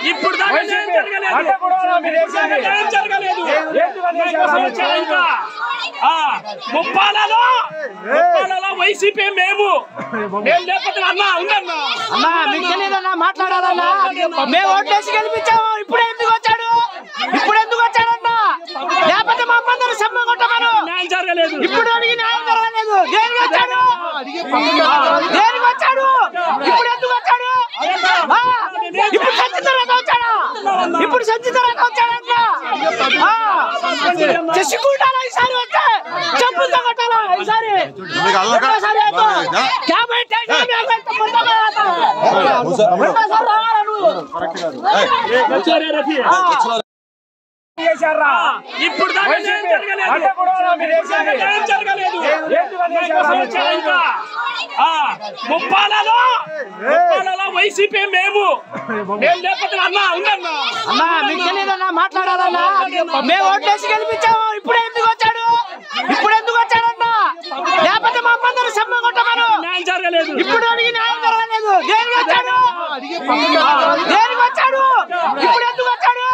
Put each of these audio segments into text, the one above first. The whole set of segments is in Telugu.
ఇప్పుడు ముప్పాలలో వైసీపీ మేము లేకపోతే అన్నా ఉందన్నా అన్నా మీకు తెలియదన్నా మాట్లాడాలన్నా మేము ఓట్లేసి గెలిపించాము ఇప్పుడు ఎందుకు వచ్చాడు లేకపోతే మా అమ్మందరూ సమ్మ కొట్టమను న్యాయం జరగలేదు ఇప్పుడు అడిగి న్యాయం జరగలేదు దేనికి వచ్చాడు ఇప్పుడు ఎందుకు వచ్చాడు ఇప్పుడు సంచి తర్వాత వచ్చాడంట చేసుకుంటారా ఈసారి వస్తే చెప్పులతో కొట్టాలా ఈసారి ఇప్పుడు జరగలేదు ముప్పాలలో వైసీపీ మేము లేకపోతే అన్నా ఉందన్నా అన్నా మీకు తెలియదన్నా మాట్లాడాలన్నా మేము ఓట్లేసి గెలిపించాము ఇప్పుడు ఎందుకు వచ్చాడన్నా లేకపోతే మా అమ్మందరూ సమ్మ కొట్టమను న్యాయం జరగలేదు ఇప్పుడు అడిగి న్యాయం జరగలేదు దేనికి వచ్చాడు ఇప్పుడు ఎందుకు వచ్చాడు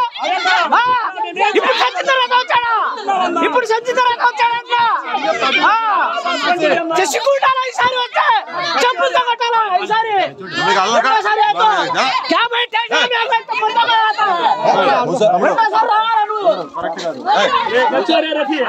ఇప్పుడు సంచి తర్వాత వచ్చాడంట చేసుకుంటారా ఈసారి వస్తే చెప్పులతో కొట్టాలా ఈసారి వచ్చారే రఫీ